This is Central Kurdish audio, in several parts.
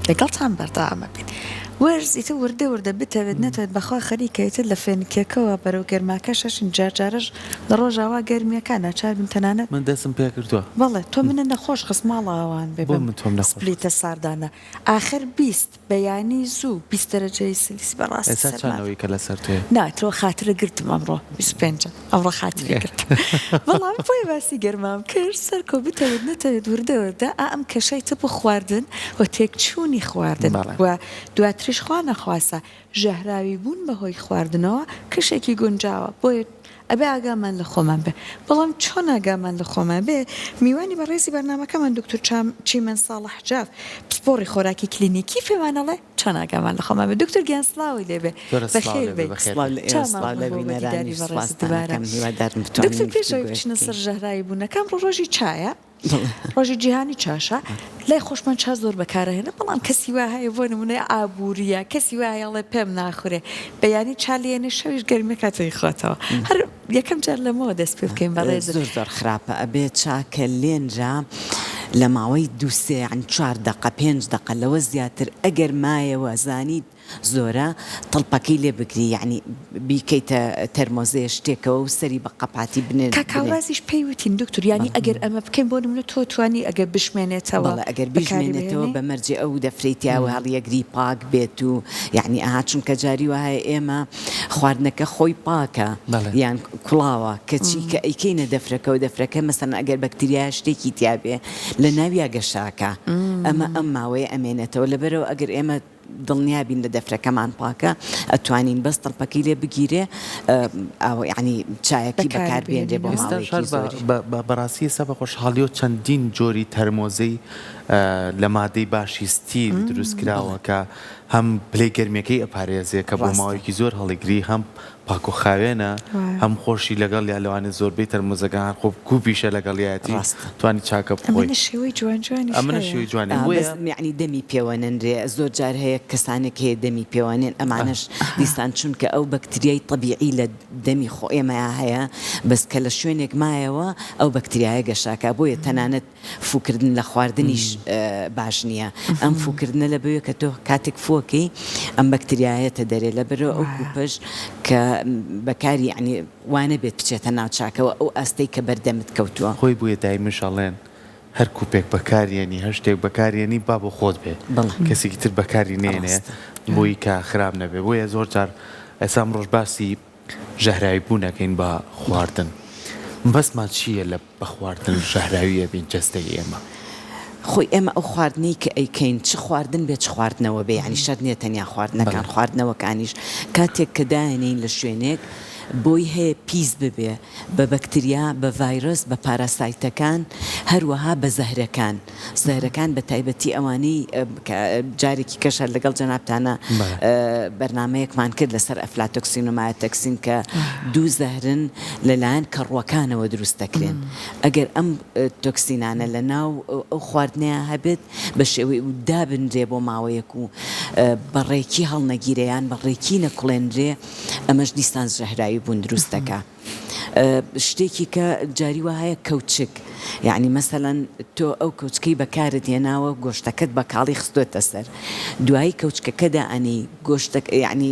لەگەڵتان بەردەوامە بین. وەرزیتە وردە بتەوێت نەتەوێت بەخوا خەریکەیتر لە فێنکێکەوە بەرەو گەرماکەشەشن جارجارش لە ڕۆژاوا گەرمیەکان ناچار بن تەنانەت من دەستم پێ کردووە بەڵێ تۆ منە نەخۆش خست ماڵاوان بێ بۆ من تۆم نەخۆش سپلیتە ساردانە ئاخر 20 بەیانی زوو 20 دەرەجەی سلیسی بەڕاستی ئێستا چانەوەی کە لەسەر توێ ناترۆ خاترە گرتم ئەمڕۆ 25 ئەمڕۆ خاترە گرت بەڵام بۆی باسی گەرمام کرد سەرکۆ بتەوێت نەتەوێت وردەوەدا ئەم کەشەی تەپ خواردن و تێکچوونی خواردن و دواتریش خوا نەخواسە ژەهراوی بوون بەهۆی خواردنەوە کەشێکی گونجاوە بۆیە ئەبێ ئاگامان لە خۆمان بێ بەڵام چۆن ئاگامان لە خۆمان بێ میوانی بەڕێزی بەرنامەکەمان دکتۆر چیمەن ساڵح جاف پسپۆڕی خۆراکی کلینیکی پێوانەڵێ چۆن ئاگامان لە خۆمان بێ دکتۆر گیانسلاوی لێبێ بەخێر بێ دکتۆر پێشەوەی بچنە سەر ژەهراوی بوونەکەم ڕۆژی چایە ڕۆژی جیهانی چاشە لای خۆشمان چا زۆر بەکارهێنە بەڵام کەسی وا هەیە بۆ نمونەی ئابووریە کەسی وایەڵێ پێم ناخورێ بەیانی چالیێنێ شەویش گەرمی کاتەی خۆتەوە هەر یەکەم جار لەمەوە دەست پێ بکەین بەڵێ زۆر خراپە ئەبێ چاکە لێنجا لە ماوەی دووسێ یان 4 دقە 5 دقە لەوە زیاتر ئەگەر مایەوە زانیت زۆرە تڵپەکەی لێ بگری یعنی بیکەیتە تەرمۆزێ شتێکەوە و سەری بە قەپاتی بنێن کاکاوازیش پێیوتین دکتور ینی ئەگەر ئەمە بکەین بۆ نمونە تۆ توانی ئەگەر بشمێنێتەوە ئەگەر بیژمێنێتەوە بە مەرجێ ئەو دەفرێتیاوە هەڵیەگری پاک بێت و یعنی ئاها چونکە جاری وایە ئێمە خواردنەکە خۆی پاکە یان کوڵاوە کەچی کە ئەیکەینە دەفرەکە و دەفرەکە مەسەن ئەگەر بەکتریا شتێکی تیابێ لە ناوی ئاگەشاکە ئەمە ئەم ماوەیە ئەمێنێتەوە لەبەرەوە ئەگەر ئێمە دڵنیابین لە دەفرەکەمان پاکە ئەتوانین بەس تەڵپەکەی لێ بگیرێ ینی چایەکی بەکاربێنرێ بۆ بەڕاستی ئێستا بە خۆشحاڵیەوە چەندین جۆری تەرمۆزەی لە مادەی باشی ستیل دروست کراوە کە هەم پلەی گەرمیەکەی ئەپارێزێ کە بۆ ماوەیەکی زۆر هەڵیگری هەم پاک و خاوێنە هەم خۆشی لەگەڵ یا لەوانێ زۆربەی تەرمۆزەکان خۆ کوپیشە لەگەڵیەتی توانی چاکە بخۆی ئەمە شێوەی جوانی یعنی دەمی پێوەنێنرێ زۆر جار هەیە کەسانێک هەیە دەمی پێوانێن ئەمانش دیستان چونکە ئەو بەکتریای طبیعی لە دەمی خۆ ئێمەیە هەیە بەس کە لە شوێنێک مایەوە ئەو بەکتریایە گەشاکە بۆیە تەنانەت فوکردن لە خواردنیش باش نییە ئەم فوکردنە لە بوێ کە تۆ کاتێک فۆکەی ئەم بەکتریایەتە دەرێ لەبەرەوە ئەو کوپەش کە بەکاری عنی وانە بێت بچێتە ناو چاکەوە ئەو ئەستەی کە بەردەمت کەوتووە خۆی بووە دایمشەڵێن هەر کوپێک بەکارێنی هەر شتێک بەکارێنی با بۆ خۆت بێ کەسێکی تر بەکاری نێنێ بۆی کە خراپ نەبێ بۆیە زۆر جار ئێسام ڕۆژ باسی ژەهراوی بوونەکەین بە خواردن بەسمان چییە لە بە خواردن ژەهراویە بین جەستەی ئێمە خۆی ئێمە ئەو خواردنی کە ئەیکەین چ خواردن بێت چ خواردنەوە بێ ینی شەر نییە تەنیا خواردنەکان خواردنەوەکانیش کاتێک کە داهێنین لە شوێنێک بۆی هەیە پیس ببێ بە بەکتریا بە ڤایرۆس بە پاراسایتەکان هەروەها بە زەهرەکان زەهرەکان بە تایبەتی ئەوانەی جارێکی کەشە لەگەڵ جەنابتانە بەرنامەیەکمان کرد لەسەر ئەفلاتۆکسین و مایۆتۆکسین کە دوو زەهرن لەلایەن کەڕوەکانەوە دروست دەکرێن ئەگەر ئەم تۆکسینانە لە ناو ئەو خواردنەیە هەبێت بە شێوەی دابنرێ بۆ ماوەیەک و بەڕێکی هەڵنەگیرەیان بەڕێکی نەکوڵێنرێ ئەمەش دیسان ژەهراوی بوون دروستەکە شتێکی کە جاری وایە کەوچک یعنی مەسەلەن تۆ ئەو کەوچکەی بەکارت هێناوە گۆشتەکەت بە کاڵی خستۆتە سەر دوایی کەوچکەکەدا ئەنی یعنی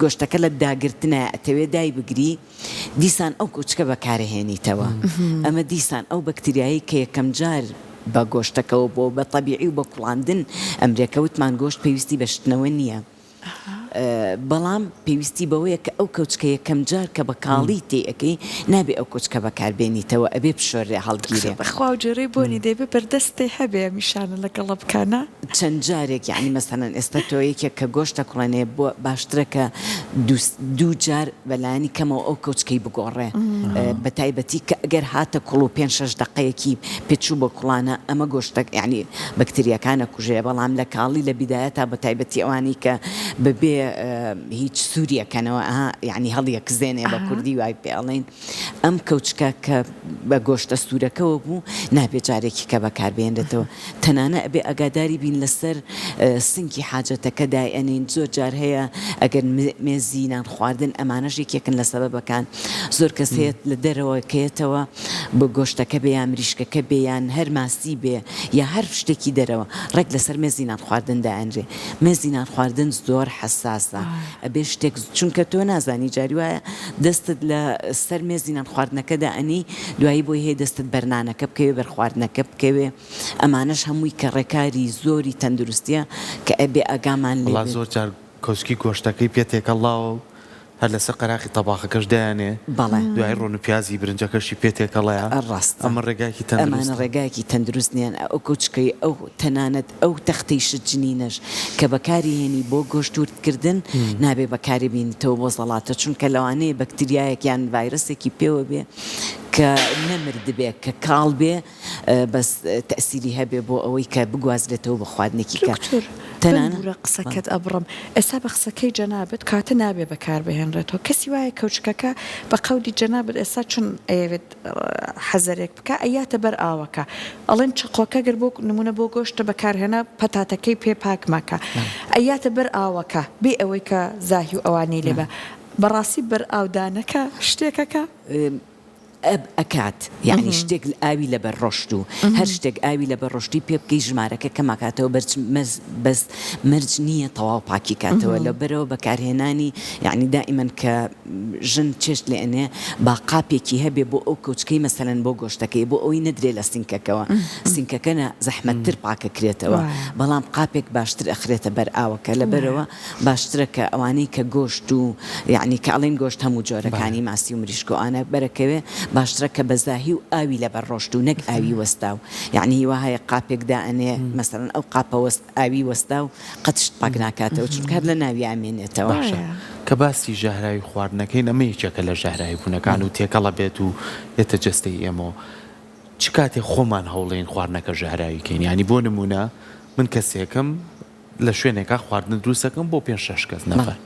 گۆشتەکە لە داگرتنە ئەتەوێ دای بگری دیسان ئەو کەوچکە بەکارهێنیتەوە ئەمە دیسان ئەو بەکتریایی کە یەکەم جار بە گۆشتەکەەوە بۆ بە طەبیعی و بە کوڵاندن ئەمرێکەوتمان گۆشت پێویستی بە شتنەوە نییە بەڵام پێویستی بەوەیە کە ئەو کەوچکە یەکەم جار کە بە کاڵی تێەکەی نابێ ئەو کۆچکە بەکاربێنیتەوە ئەبێ پشۆرێ هەڵگیرێ بەخوا و جۆرەی بۆنی دەبێ بەردەستی هەبێ میشانە لەگەڵە بکانە چەند جارێک یعنی مەسەلەن ئێستا تۆ یەکێک کە گۆشتە کوڵێنێ بۆ باشترە کە دوو جار بەلایانی کەمەوە ئەو کەوچکەی بگۆڕێ بە تایبەتی کە ئەگەر هاتە کوڵ و 5-6 دقەیەکی پێچوو بە کوڵانە ئەمە گۆشتە یعنی بەکتریاکانە کوژەیە بەڵام لە کاڵی لە بیدایەتا بە تایبەتی ئەوانی کە ببێ هیچ سووریەکەنەوە یعنی هەڵیەک زێنێ بە کوردی وای پێڵێن ئەم کەوچکە کە بە گۆشتە سوورەکەەوە بوو نابێت جارێکی کە بەکاربێنێتەوە تەنانە ئەبێ ئەگاداری بین لەسەر سنگی حاجەتەکە دایەنین زۆر جار هەیە ئەگەر مێزی نان خواردن ئەمانەش یەکێکن لە سەبەبەکان زۆر کەس هەیە لە دەرەوە کێتەوە بۆ گۆشتەکە بێ یان مریشکەکە بێ یان هەر ماسی بێ یا هەر شتێکی دەرەوە ڕێک لەسەر مێزی نان خواردن دائەنرێ مێزی نان خواردن زۆر حساسە ئەبێ شتێک چونکە تۆ نازانی جاری وایە دەستت لە سەر مێزی نان خواردنەکەدا ئەنی دوایی بۆی هەیە دەستت بەرنانەکە بکەوێ بەرخواردنەکە بکەوێ ئەمانەش هەمووی کە ڕێکاری زۆری تەندروستیە کە ئەبێ ئەگامان لێ زۆر جار کۆچکی گۆشتەکەی پێتێکەڵاو هەر لەسەر قەراقی تەباخەکەش دایانێ دوای ڕۆن و پیازی برنجەکەشی پێتێکەڵەیە ڕاست ئەمە ڕێگایکی تەندروست ئەمانە ڕێگایکی تەندروست نیان ئەو کۆچکەی ئەو تەنانەت ئەو تەختەی شت جنینەش کە بەکاری هێنی بۆ گۆشت وردکردن نابێ بەکاری بینیتەوە بۆ زەڵاتە چونکە لەوانەیە بەکتریایەکیان ڤایرەسێکی پێوە بێ کە نەمرد بێ کە کاڵ بێ بەس تەسیری هەبێ بۆ ئەوەی کە بگوازرێتەوە بە خواردنێکی کە تەنانە قسەکەت ئەبڕم ئێستا بە قسەکەی جەنابەت کاتە نابێ بەکار بهێنرێتەوە کەسی وایە کەوچکەکە بە قەولی جەنابەت ئێستا چون ئەوێت حەزەرێک بکە ئەیاتە بەر ئاوەکە ئەڵێن چقۆکە گەر بۆ نمونە بۆ گۆشتە بەکارهێنا پەتاتەکەی پێ پاک ماکە ئەیاتە بەر ئاوەکە بێ ئەوەی کە زاهی و ئەوانەی لێبە بەڕاستی بەر ئاودانەکە شتێکەکە ئەکات یعنی شتێک ئاوی لە بەرڕۆشت و هەر شتێک ئاوی لە بەڕۆشتی پێ بکەی ژمارەکە کەماکاتەوە بەس مرج نییە تەواو پاکی کاتەوە لە بەرەوە بەکارهێنانی یعنی دائیمەن کە ژن چێشت لێنێ با قاپێکی هەبێ بۆ ئەو کەوچکەی مەسەلەن بۆ گۆشتەکەی بۆ ئەوی نەدرێ لە سینکەکەەوە سینکەکەنە زەحمەتتر پاکەکرێتەوە بەڵام قاپێک باشتر ئەخرێتە بەر ئاوەکە لە بەرەوە باشترە کە ئەوانەی کە گۆشت و یعنی کە ئەڵێن گۆشت هەموو جۆرەکانی ماسی و مریشکۆوانە بەرەکەوێ باشترە کە بەزاهی و ئاوی لە بەرڕۆشت و نەک ئاوی وەستا و یعنی هیوا هەیە قاپێکدا ئەنێ مەسەرەن ئەو قاپە ئاوی وەستا و قەتشت پاک ناکاتەوە چونکە لە ناوی ئامێنێتەوە کە باسی ژەهراوی خواردنەکەی نەمەیەکێکە لە ژەهراوی بوونەکان و تێکەڵە بێت و ێتە جەستەی ئێمە چ کاتێک خۆمان هەوڵێن خواردنەکە ژەهراویکەین ینی بۆ نمونە من کەسێکم لە شوێنێکا خواردن دروستەکەم بۆ 5-6 کەس نەفەر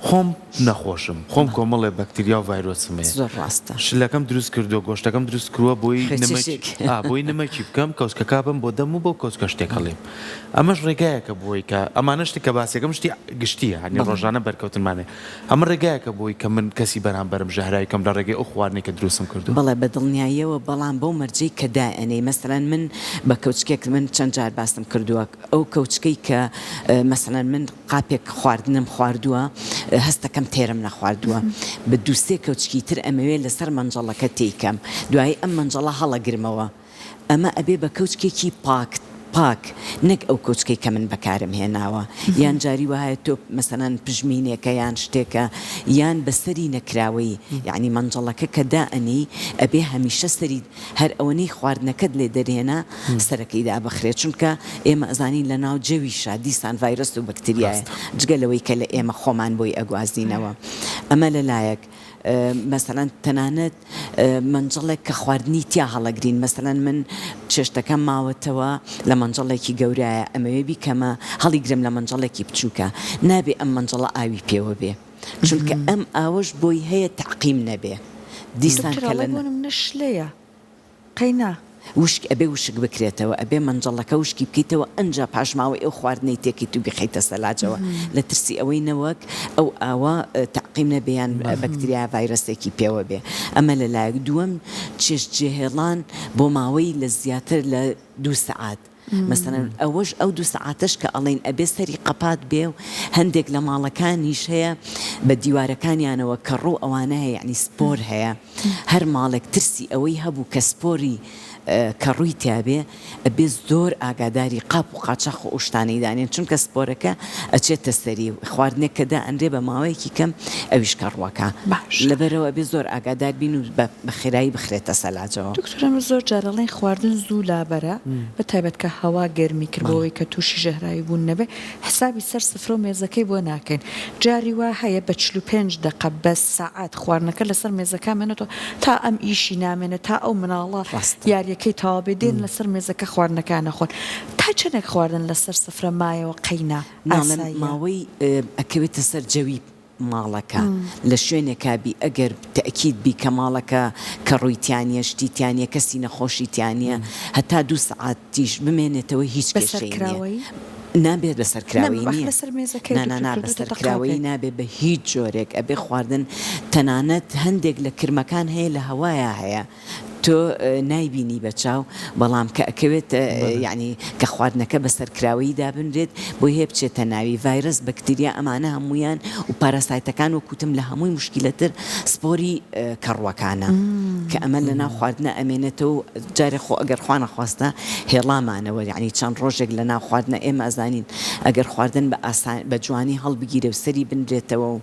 خۆم نەخۆشم خۆم کۆمەڵێ بەکتریا و ڤایرۆسمێ شلەکەم دروست کردو گۆشتەکەم دروست کردووە بۆی نمەکی بکەم کەوچکەکە بم بۆ دەم و بۆ کۆچکە شتێک هەڵێم ئەمەش ڕێگایەکە بۆی کە ئەمانە شتی کە باسیەکەم شتی گشتیە هەنی ڕۆژانە بەرکەوتنمانێ ئەمە ڕێگایەکە بۆی کە من کەسی بەرامبەرم ژەهراویکەم لە ڕێگەی ئەو خواردنێک کە دروستم کردو بەڵێ بەدڵنیاییەوە بەڵام بەو مەرجەی کە دائەنێ مەسەلەن من بە کەوچکێک من چەند جار باسم کردووە ئەو کەوچکەی کە مەسەلەن من قاپێک خواردنم خواردووە هەستەکەم تێرم نەخواردووە بە دووسێ کەوچکی تر ئەمەوێت لەسەر مەنجەڵەکە تێیکەم دوایی ئەم مەنجەڵە هەڵەگرمەوە ئەمە ئەبێ بە کەوچکێکی پاک نەک ئەو کۆچکەی کە من بەکارم هێناوە یان جاری وایە تۆ مەسەلەن پژمینێکە یان شتێکە یان بەسەری نەکراوەی یعنی مەنجەڵەکە کە دائەنی ئەبێ هەمیشە سەری هەر ئەوەنەی خواردنەکەت لێ دەرهێنا سەرەکەیدا بخرێت چونکە ئێمە ئەزانین لە ناو جەویشە دیسان ڤایرۆس و بەکتریایە جگەلەوەی کە لە ئێمە خۆمان بۆی ئەگوازینەوە ئەمە لەلایەک مەسەلەن تەنانەت مەنجەڵێک کە خواردنی تیا هەڵەگرین مەسەلەن من چێشتەکەم ماوەتەوە لە مەنجەڵێکی گەورایە ئەمەوێ بیکەمە هەڵیگرم لە مەنجەڵێکی بچووکە نابێ ئەم مەنجەڵە ئاوی پێوە بێ چونکە ئەم ئاوەش بۆی هەیە تەعقیم نەبێ دیسان کە لە نشلەیە قەینا وشک ئەبێ وشک بکرێتەوە ئەبێ مەنجەڵەکە وشکی بکەیتەوە ئەنجا پاشماوەی ئەو خواردنەی تێکی تو بخەیتە سەلاجەوە لە ترسی ئەوەی نەوەک ئەو ئاوا تەعقیم نەبێیان بەکتریا ڤایرۆسێکی پێوە بێ ئەمە لەلایەک دووەم چێشت جێهێڵان بۆ ماوەی لە زیاتر لە 2 سەعات مەسەلەن ئەوەش ئەو 2 سەعاتش کە ئەڵێن ئەبێ سەری قەپات بێ و هەندێک لە ماڵەکانیش هەیە بە دیوارەکانیانەوە کە ڕوو ئەوانە هەیە یعنی سپۆر هەیە هەر ماڵێک ترسی ئەوەی هەبوو کە سپۆری کە ڕووی تیاابێ ئەبێ زۆر ئاگاداری قاپ و قاچەخ و ئوشتانەی دانێن چونکە سپۆرەکە ئەچێتە سەری خواردنێک کەدا ئەندێ بە ماوەیەکی کەم ئەویش کەڕوەکە لەبەرەوە بێ زۆر ئاگادار بین و بە خێرایی بخرێتە سەلاجەوە دکتۆرە زۆر جارەڵێن خواردن زوو لابەرە بە تایبەت کە هەوا گەرمی کردەوەی کە تووشی ژەهراوی بوون نەبێ حسابی سەر سفرە و مێزەکەی بۆ ناکەین جاری وا هەیە بە 45 دقە بە ساعات خواردنەکە لەسەر مێزەکە منێتەوە تا ئەم ئیشی نامێنێت تا ئەو مناڵە یاری دیاریەکەی تەوا بێدێن لەسەر مێزەکە خواردنەکان نەخۆن تا چەندێک خواردن لەسەر سفرە مایەوە قەینا ماوەی ئەکەوێتە سەر جەوی ماڵەکە لە شوێنێکا بی ئەگەر تەکید بی کە ماڵەکە کە ڕوویتیانە شتیتیانە کەسی نەخۆشیتیانە هەتا 2 سعاتیش بمێنێتەوە هیچ کێشەی نابێت بەسەرکراوی نیە بەسەرکراوی نابێت بە هیچ جۆرێک ئەبێ خواردن تەنانەت هەندێک لە کرمەکان هەیە لە هەوایە هەیە تۆ نایبینی بە چاو بەڵام کە ئەکەوێت یعنی کە خواردنەکە بەسەرکراوی دابنرێت بۆی هەیە بچێتە ناوی ڤایرس بەکتریا ئەمانە هەمویان و پاراسایتەکان وەکوتم لە هەمووی مشکلەتر سپۆری کەڕوەکانە کە ئەمە لە ناو خواردنە ئەمێنێتەوە جارێ خۆ ئەگەر خوا نەخواستە هێڵامانەوە یعنی چەند ڕۆژێک لە ناو خواردنە ئێمە ئەزانین ئەگەر خواردن بە جوانی هەڵبگیرێ و سەری بنرێتەوە و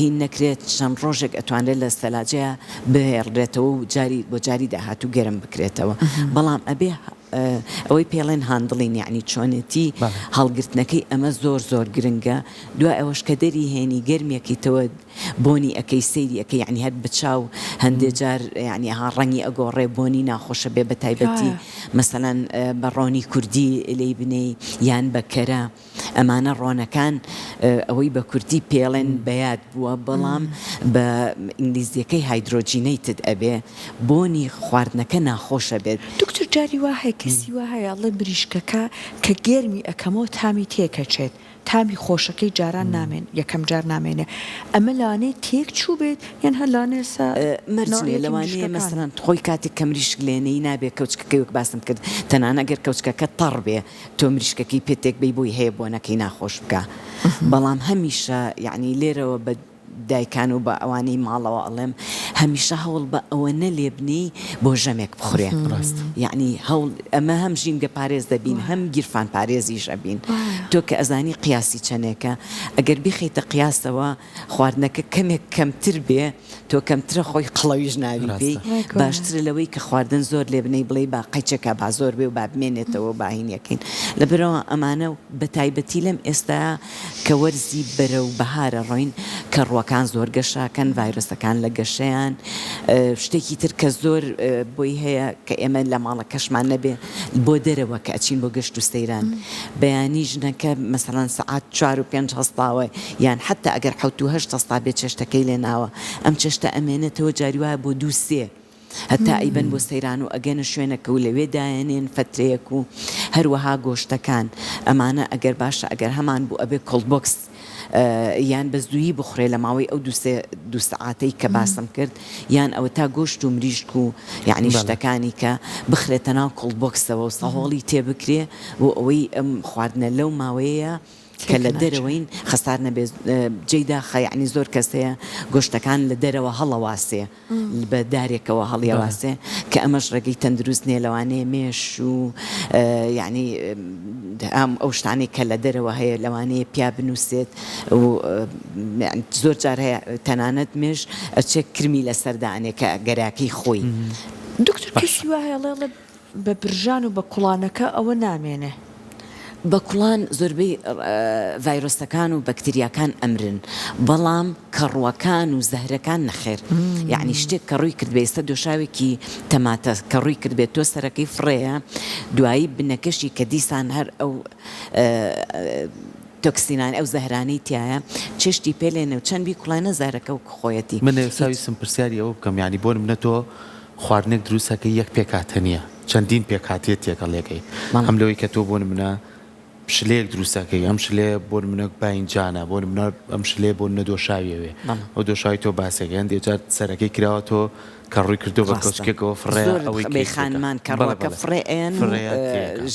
هین نەکرێت چەند ڕۆژێک ئەتوانێت لە سەلاجەیە بهێڕێتەوە و بۆ جاری داهاتوو گەرم بکرێتەوە بەڵام ئەبێ ئەوەی پێڵێن هاندڵین یعنی چۆنێتی هەڵگرتنەکەی ئەمە زۆر گرنگە دوای ئەوەش کە دەری هێنی گەرمێکیتەوە بۆنی ئەەکەی سەیری ئەەکەی یعنی هەر بچاو هەندێک جار یعنی ها ڕەنگی ئەگۆڕێ بۆنی ناخۆشە بێ بە تایبەتی مەسەلەن بە ڕۆنی کوردی لێی بنەی یان بەکەرە ئەمانە ڕۆنەکان ئەوەی بە کوردی پێڵێن بەیاد بووە بەڵام بە ئینگلیزیەکەی هایدرۆجینەیتد ئەبێ بۆنی خواردنەکە ناخۆشە بێت دکتۆر جاری وا هەیە کەسی وا هەیە ئەڵێ بریشکەکە کە گێرمی ئەەکەمەوە تامی تێکەچێت تامی خۆشەکەی جاران نامێن یەکەم جار نامێنێ ئەمە لانەی تێک چوو بێت یان هەر لانێسا مەرجێ لەوانەیە مەسەڵەن خۆی کاتێک کە مریشک لێنەی نابێت کەوچکەکەی وەک باسم کرد تەنانە ئەگەر کەوچکەکە تەڕ بێ تۆ مریشکەکەی پێتێک بی بۆی هەیە بۆنەکەی ناخۆش بکە بەڵام هەمیشە یعنی لێرەوە بە دایکان و بە ئەوانەی ماڵەوە ئەڵێم هەمیشە هەوڵ بە ئەوە نەلێبنی بۆ ژەمێک بخورێ یعنی هەوڵ ئەمە هەم ژینگە پارێز دەبین هەم گیرفان پارێزیش ئەبین تۆ کە ئەزانی قیاسی چەندێکە ئەگەر بخەیتە قیاسەوە خواردنەکە کەمێک کەمتر بێ تۆ کەمترە خۆی قڵەویش ناوی پێی باشترە لەوەی کە خواردن زۆر لێبنەی بڵێ با قەیچەکە با زۆر بێ و با بمێنێتەوە باهینەکەین لەبەرەوە ئەمانە بە تایبەتی لەم ئێستا کە وەرزی بەرە و بەهارە ڕۆین کە ڕوەکان زۆر گەشاکەن ڤایرۆسەکان لە گەشەیان شتێکی تر کە زۆر بۆی هەیە کە ئێمە لە ماڵە کەشمان نەبێ بۆ دەرەوە کە ئەچین بۆ گەشت و سەیران بەیانی ژنەکە مەسەڵەن سەعات 4 و 5 هەستاوە یان حتا ئەگەر 7 و 8 هەستا بێت چێشتەکەی لێ ناوە ئەم چێشتە ئەمێنێتەوە جاری وایە بۆ 2-3 هەتا ئەیبەن بۆ سەیران و ئەگەنە شوێنەکە و لەوێ دایەنێن فترەیەک و هەروەها گۆشتەکان ئەمانە ئەگەر باشە ئەگەر هەمان بوو ئەبێ کۆڵبۆکس یان بە زوویی بخورێ لە ماوەی ئەو 2 سعاتەی کە باسم کرد یان ئەوە تا گۆشت و مریشک و یعنی شتەکانی کە بخرێتە ناو کۆڵبۆکسەوە و سەهۆڵی تێبکرێ بۆ ئەوەی ئەم خواردنە لەو ماوەیە کە لە دەرەوەین خەسار نەبێت جێدا خەیعنی زۆر کەسەیە گۆشتەکان لە دەرەوە هەڵەواسێ بە دارێکەوە هەڵیەواسێ کە ئەمەش ڕێگەی تەندروست نێ لەوانەیە مێش و یعنی ئەو شتانی کە لە دەرەوە هەیە لەوانەیە پیا بنووسێت و زۆر جار هەیە تەنانەت مێش ئەچێ کرمی لەسەردانێ کە گەراکەی خۆی دکتۆر کەسی وا هەیە ئەڵێ بە برژان و بە کوڵانەکە ئەوە نامێنێ بە کوڵان زۆربەی ڤایرۆسەکان و بەکتریاکان ئەمرن بەڵام کەڕوەکان و زەهرەکان نەخێر یعنی شتێک کە ڕووی کرد بێ ئێستا دۆشاوێکی تەماتە کە ڕووی کرد بێت تۆ سەرەکەی فڕەیە دوایی بنەکەشی کە دیسان هەر ئەو تۆکسینان ئەو زەهرانەی تایە چێشتی پێلێنە و چەندبی کوڵانە زارەکە و خۆیەتی من ئێساویستم پرسیاری ئەوە بکەم یعنی بۆ منە تۆ خواردنێک دروستەکە یەک پێکاتە نییە چەندین پێکاتێت تێکەڵێکەکەی هەم لەوەی کە تۆ بۆ منە پشلەیەک دروستەکەی ئەم شلێ بۆ منە باینجانە بۆ منە ئەم شلێ بۆ نەدۆشاویەوێ ئەو دۆشاوی تۆ باسەکەیان دێجار سەرەکەی کراوە تۆ کە ڕووی کردو بە کۆچکێکەوە فڕێ ئەوەی خانمان کەڕەکە فڕێن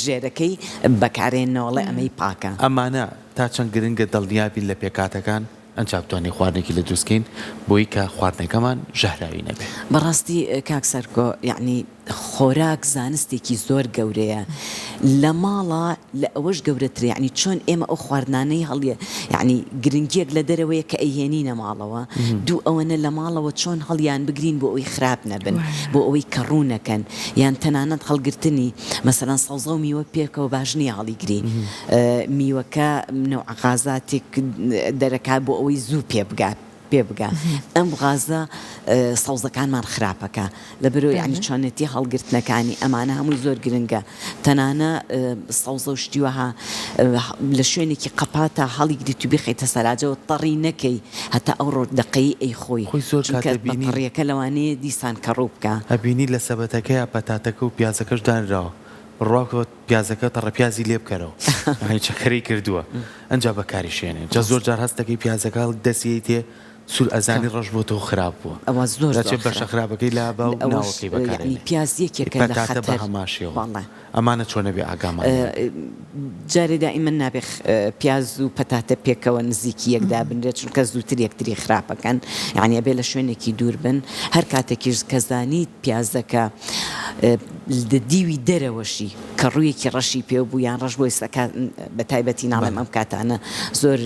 ژێرەکەی بەکارێنەوەڵێ ئەمەی پاکە ئەمانە تا چەند گرنگە دڵنیابین لە پێکاتەکان ئەنج بتوانێت خواردنێکی لە دروستکەین بۆی کە خواردنەکەمان ژەهراوی نەبێت بەڕاستی کاک سەرکۆ یعنی خۆراک زانستێکی زۆر گەورەیە لە ماڵە لە ئەوەش گەورەتر یعنی چۆن ئێمە ئەو خواردنانەی هەڵیە یعنی گرنگیەک لە دەرەوەیە کە ئەیهێنینە ماڵەوە دوو ئەوەنە لە ماڵەوە چۆن هەڵیان بگرین بۆ ئەوی خراپ نەبن بۆ ئەوەی کەڕوو نەکەن یان تەنانەت هەڵگرتنی مەسەڵەن سەوزە و میوە پێکەوە باش نییە هەڵیگری میوەکە نەوع غازاتێک دەرەکات بۆ ئەوەی زوو پێ بگات پێ بگە ئەم غازە سەوزەکانمان خراپەکە لە بەرەوەی ینی چۆنێتی هەڵگرتنەکانی ئەمانە هەمووی زۆر گرنگە تەنانە سەوزە و شتیوەها لە شوێنێکی قەپاتە هەڵیگری تو بخەیتە سەراجەوە تەڕی نەکەی هەتا ئەو ڕۆدەقەی ئەی خۆی بەڕێەکە لەوانەیە دیسان کەڕوو بکە ئەبینی لە سەبەتەکەی پەتاتەکە و پیازەکەش دانراوە ڕواکەوە پیازەکە تەڕەپیازی لێ بکەرەوە چەکەری کردووە ئەنجا بەکاری شوێنێ جا زۆر جار هەستەکەی پیازەکە دەستی تێ سول ئەزانی ڕەش بۆ تۆ خراپ بووە ئەوە زۆر بەشە خراپەکەی لا با و ناوەکەی بەکارێنێ پیازیەکێکە لە خەتەر بە هەماشیەوە ئەمانە چۆنە بێ ئاگامان جارێدا ئیمە نابێ پیاز و پەتاتە پێکەوە نزیکی یەکدا بنرێت چونکە زووتر یەکتری خراپەکەن یعنی ئەبێ لە شوێنێکی دوور بن هەر کاتێکیش کەزانیت پیازەکە دیوی دەرەوەشی کە ڕوویەکی ڕەشی پێ بوو یان ڕەش بۆی سەکات بە تایبەتی ناڵێم ئەم کاتانە زۆر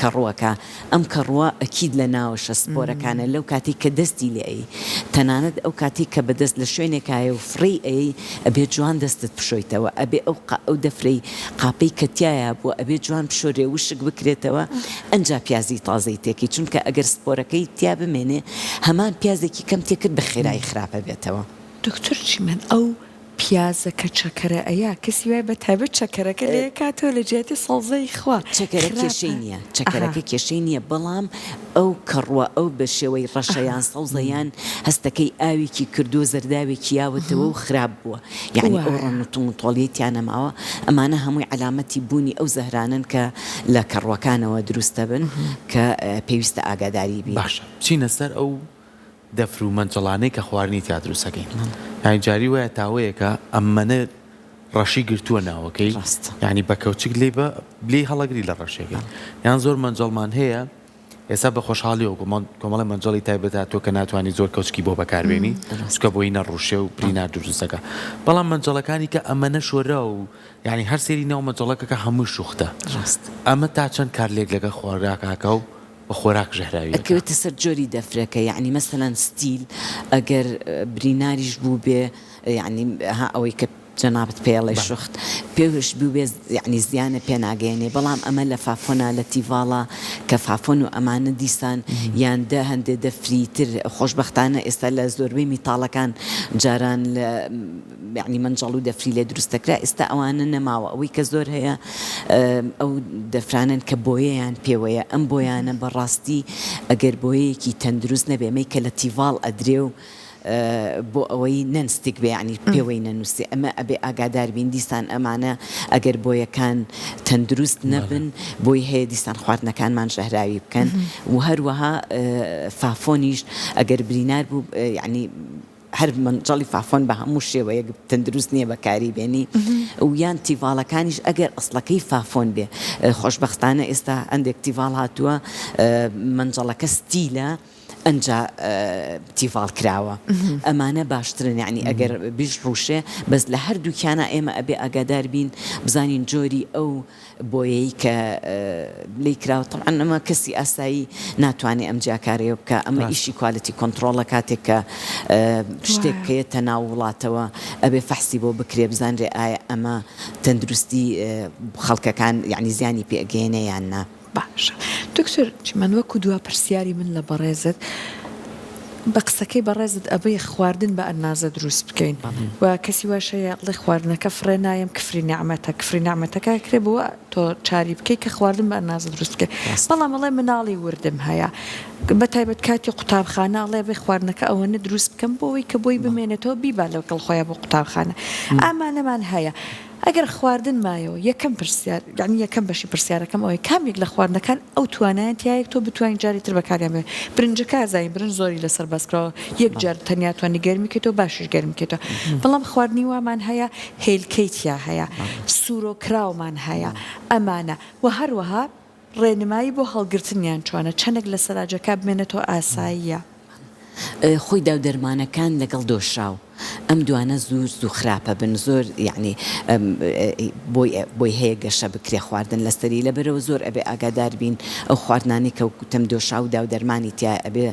کەڕووەکە ئەم کەڕووە ئەکید لە ناوەشە سپۆرەکانە لەو کاتی کە دەستی لێ ئەی تەنانەت ئەو کاتی کە بەدەست لە شوێنێکایە و فڕی ئەی ئەبێ جوان دەستت پشۆیتەوە ئەبێ ئەو دەفرەی قاپەی کەتیایە بووە ئەبێ جوان پشۆرێ وشک بکرێتەوە ئەنجا پیازی تازەی تێکی چونکە ئەگەر سپۆرەکەی تیا بمێنێ هەمان پیازێکی کەم تێکرد بە خێرایی خراپە بێتەوە دکتۆر چیمەن ئەو پیازەکە چەکەرە ئەیە کەسی وای بە تایبەت چەکەرەکە لێ کاتەوە لە جێتی سەڵزەی خوا چەکەرە کێشەی نییە چەکەرەکە کێشەی نییە بەڵام ئەو کەڕوە ئەو بە شێوەی ڕەشەیان سەوزەیان هەستەکەی ئاوێکی کردو زەرداوێکی یاوەتەوە و خراپ بووە یعنی ئەو ڕەنتوڵێتیان نەماوە ئەمانە هەمووی علامەتی بوونی ئەو زەهرانن کە لە کەڕوەکانەوە دروستە بن کە پێویستە ئاگاداری بی باشە چینە سەر ئەو دەفر و مەنجەڵانەی کە خواردنی تیا دروستەکەین یانی جاری وایە تاوەیەکە ئەممەنە ڕەشی گرتووە ناوەکەی ینی بە کەوچک لێ بە بلێ هەڵەگری لە ڕەشێکی یان زۆر مەنجەڵمان هەیە ئێستا بە خۆشحاڵیەوە کۆمەڵە مەنجەڵی تایبەتە تۆ کە ناتوانانی زۆر کەوچکی بۆ بەکاربێنی چکە بۆی نەڕوشێ و برینار دروستەکە بەڵام مەنجەڵەکانی کە ئەمەنە شۆرە و ینی هەر سێری ناو مەنجەڵەکە هەموو شوختە ئەمە تا چەند کارلێک لەگە خۆراکاکە و بە خۆراک ژەهراوی ئەکەوێتە سەر جۆری دەفرەکە یعنی مەسەلەن ستیل ئەگەر بریناریش بوو بێ یعنی ها ئەوەی کە جەنابەت پێڵی شوخت پێوش بوو بێ یعنی زیانە پێناگەێنێ بەڵام ئەمە لە فافۆنا لە تیڤاڵە کە فافۆن و ئەمانە دیسان یاندا هەندێک دەفریتر خۆشببختانە ئێستا لە زۆربەی میتاڵەکان جاران لە یعنی منجەڵ و دەفری لێ دروستەکرا ئێستا ئەوانە نەماوە ئەوەی کە زۆر هەیە ئەو دەفرانن کە بۆیەیان پێوەیە ئەم بۆیانە بەڕاستی ئەگەر بۆیەکی تەندروست نەبێ کە لە تیڤاڵ ئەدرێ و بۆ ئەوەی نەنستێک بێ ینی پێوەی نەنووسێ ئەمە ئەبێ ئاگادار بین دیسان ئەمانە ئەگەر بۆیەکان تەندروست نەبن بۆی هەیە دیسان خواردنەکانمان ژەهراوی بکەن و هەروەها فافۆنیش ئەگەر برینار بوو ینی هەر منجەڵی فافۆن بە هەموو شێوەیە تەندروست نییە بەکاری بێنی و یان تیڤاڵەکانیش ئەگەر ئەسڵەکەی فافۆن بێ خۆشببختانە ئێستا هەندێک تیڤاڵ هاتووە منجەڵەکە ستیلە ئەنجا تیڤاڵ کراوە ئەمانە باشترن یعنی ئەگەر بیش ڕوشێ بەس لە هەردووکیانە ئێمە ئەبێ ئاگادار بین بزانین جۆری ئەو بۆیەی کە لی کراوە طبعاً ئەمە کەسی ئاسایی ناتوانێت ئەم جاکارەیە بکە ئەمە ئیشی کوالیتی کۆنتڕۆڵە کاتێک کە شتێک کەیەتە ناو وڵاتەوە ئەبێ فەحسی بۆ بکرێ بزانرێ ئایا ئەمە تەندروستی خەڵکەکان یعنی زیانی پێگەێنە یان نا باشە دکتۆر چیمەن وەکو دوا پرسیاری من لە بەڕێزت بە قسەکەی بەڕێزت ئەبێ خواردن بە ئەنازە دروست بکەین و کەسی واشەیەڵێ خواردنەکە فرێ نایم کفری نعمەتە کفری نعمەتەکە کرێ بووە تۆ چاری بکەی کە خواردن بە ئەنازە دروست بکەی بەڵام ئەڵێ مناڵی وردم هەیە بە تایبەت کاتی قوتابخانە ئەڵێ بێ خواردنەکە ئەوەنە دروست بکەم بۆەوەی کە بۆی بمێنێتەوە بیبا لەو کەڵخۆیە بۆ قوتابخانە ئامانەمان هەیە ئەگەر خواردن مایەوە یەکەم پرسیار یعنی یەکەم بەشی پرسیارەکەم ئەوەی کامێک لە خواردنەکان ئەو توانایان تایەک تۆ بتوانین جاری تر بەکاریان بێ برنجەکە ئازایی برنج زۆری لەسەر بەسکرەوە یەک جار تەنیا توانی گەرمیکێتەوە باشش گەرمکێتەوە بەڵام خواردنی وامان هەیە هێلکەیتیا هەیە سوورۆکراومان هەیە ئەمانە و هەروەها ڕێنمایی بۆ هەڵگرتنیان چۆنە چەندێک لە سەلاجەکە بمێنێتەوە ئاساییە خۆی داودەرمانەکان لەگەڵ دۆشاو ئەم دوانە زوو خراپە بن زۆر یعنی بۆی هەیە گەشە بکرێ خواردن لەسەری لەبەرەوە زۆر ئەبێ ئاگادار بین ئەو خواردنانی کە وتم دۆشا و داودەرمانی تیا ئەبێ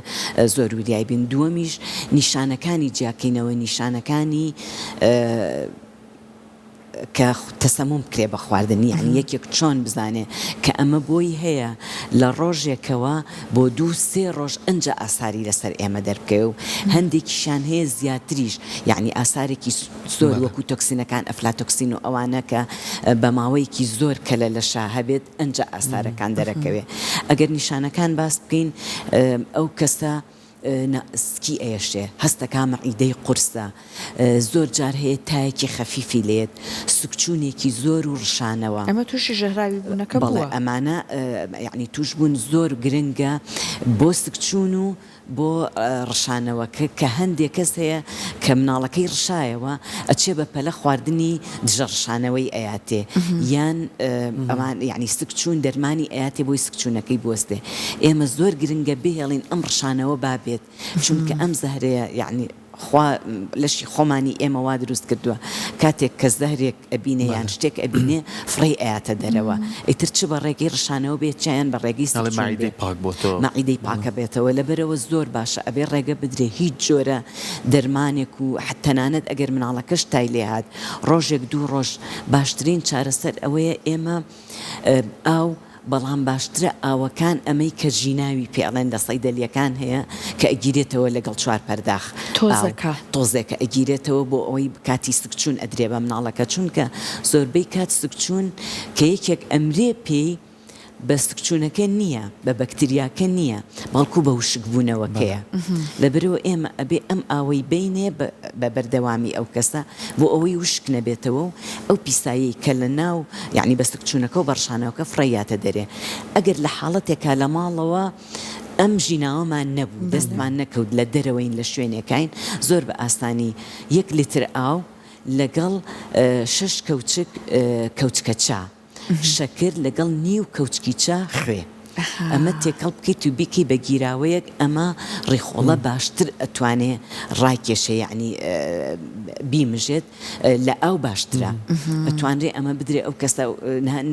زۆر وریای بین دووەمیش نیشانەکانی جیاکەینەوە نیشانەکانی کە تەسەموم کرێ بە خواردنی یعنی یەکێک چۆن بزانێ کە ئەمە بۆی هەیە لە ڕۆژێکەوە بۆ 2-3 ڕۆژ ئەنجە ئاساری لەسەر ئێمە دەربکەوێ و هەندێکیشان هەیە زیاتریش یعنی ئاسارێکی زۆر وەکو تۆکسینەکان ئەفلاتۆکسین و ئەوانە کە بە ماوەیەکی زۆر کەلە لە شا هەبێت ئەنجە ئاسارەکان دەرەکەوێ ئەگەر نیشانەکان باس بکەین ئەو کەسە سکی ئێشێ هەستەکە مەعیدەی قورسە زۆر جار هەیە تایەکی خەفیفی لێت سوکچوونێکی زۆر و ڕشانەوە ئەمە تووشی ژەهراوی بوونەکە بەڵێ ئەمانە یعنی توش بوون زۆر گرنگە بۆ سکچوون و بۆ ڕشانەوەکە کە هەندێک کەس هەیە کە مناڵەکەی ڕشایەوە ئەچێ بە پەلە خواردنی دژە ڕشانەوەی ئەیاتێ یان ئەمان یعنی سکچوون دەرمانی ئەیاتێ بۆی سکچوونەکەی بوەستێ ئێمە زۆر گرنگە بهێڵین ئەم ڕشانەوە بابێت چونکە ئەم زەهرەیە یعنی خوا لەشی خۆمانی ئێمە وا دروست کردووە کاتێک کە زەهرێک ئەبینێ یان شتێک ئەبینێ فڕی ئەیاتە دەرەوە ئیتر چ بە ڕێگەی ڕشانەوە بێت چیان بە ڕێگەی مەعیدەی پاکە بێتەوە لەبەرەوە زۆر باشە ئەبێ ڕێگە بدرێ هیچ جۆرە دەرمانێک و تەنانەت ئەگەر مناڵەکەش تای لێ هات ڕۆژێک 2 ڕۆژ باشترین چارەسەر ئەوەیە ئێمە ئاو بەڵام باشترە ئاوەکان ئەمەی کە ژیناوی پێڵێن لە سەیدەلیەکان هەیە کە ئەگیرێتەوە لەگەڵ 4 پەرداخ تۆزێکە ئەگیرێتەوە بۆ ئەوەی کاتی سکچوون ئەدرێ بە مناڵەکە چونکە زۆربەی کات سکچوون کە یەکێک ئەمرێ پێی بە سکچوونەکە نییە بە بەکتریاکە نییە بەڵکو بە وشکبوونەوەکەیە لەبەرەوە ئێمە ئەبێ ئەم ئاوەی بینێ بە بەردەوامی ئەو کەسە بۆ ئەوەی وشک نەبێتەوە و ئەو پیسایی کە لە ناو یعنی بە سکچوونەکە و بەڕشانەوەکە فڕیاتە دەرێ ئەگەر لە حاڵەتێکا لە ماڵەوە ئەم ژیناوەمان نەبوو دەستمان نەکەوت لە دەرەوەین لە شوێنەکەین زۆر بە ئاسانی 1 لیتر ئاو لەگەڵ 6 کەوچکە چا شەکر لەگەڵ نیو کەوچکی چا خوێ ئەمە تێکەڵ بکەیت و بیکەی بە گیراوەیەک ئەمە ڕێخۆڵە باشتر ئەتوانێ ڕاکێشە یعنی بیمژێت لە ئەو باشترە ئەتوانرێ ئەمە بدرێ ئەو کەسە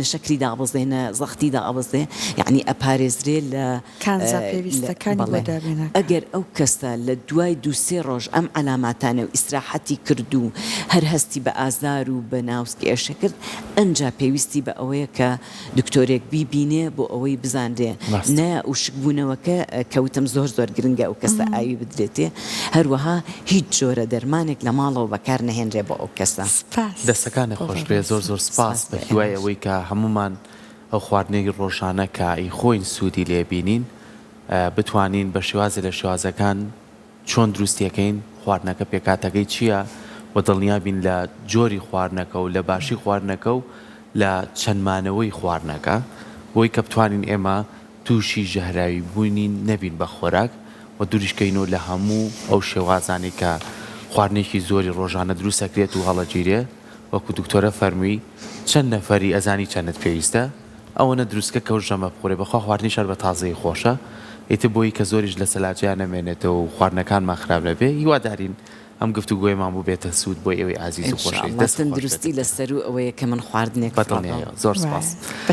نەشەکری دابەزێ نە زەختی دابەزێ یعنی ئەپارێزرێ لە کانزا پێویستەکانی بۆدابێنە ئەگەر ئەو کەسە لە دوای 2-3 ڕۆژ ئەم علاماتانە و ئیسراحەتی کرد و هەر هەستی بە ئازار و بە ناوسکی ئێشە کرد ئەنجا پێویستی بە ئەوەیە کە دکتۆرێک بیبینێ بۆ ئەوەی بزان نە وشکبوونەوەکە کەوتم زۆر گرنگە ئەو کەسە ئاوی بدرێتێ هەروەها هیچ جۆرە دەرمانێک لە ماڵەوە بەکار نەهێنرێ بۆ ئەو کەسە دەستەکانی خۆش بێ زۆر سپاس بە هیوای ئەوەی کە هەمومان ئەو خواردنێکی ڕۆژانە کە ئەی خۆین سوودی لێبینین بتوانین بە شێوازە لە شێوازەکان چۆن دروستیەکەین خواردنەکە پێکاتەکەی چییە و دڵنیابین لە جۆری خواردنەکە و لە باشی خواردنەکە و لە چەندمانەوەی خواردنەکە بۆی کە بتوانین ئێمە تووشی ژەهراوی بوونین نەبین بە خۆراک و دووریشکەینەوە لە هەموو ئەو شێوازانی کە خواردنێکی زۆری ڕۆژانە دروستەکرێت و هەڵەگیرێ وەکو دکتۆرە فەرمووی چەند نەفەری ئەزانی چەندت پێویستە ئەوەنە دروستکە کەوت ژەمە بخۆرێ بەخوا خواردنی شەر بە تازەی خۆشە ئیتر بۆی کە زۆریش لە سەلاجیان نەمێنێتەوە و خواردنەکانمان خراپ نەبێ هیوادارین ئەم گفتوگۆیمان بوو بێتە سوود بۆی ئێوەی عازیز و خۆشەویست دەستن دروستی لەسەر و ئەوەیە کە من خواردنێک زۆر سپاس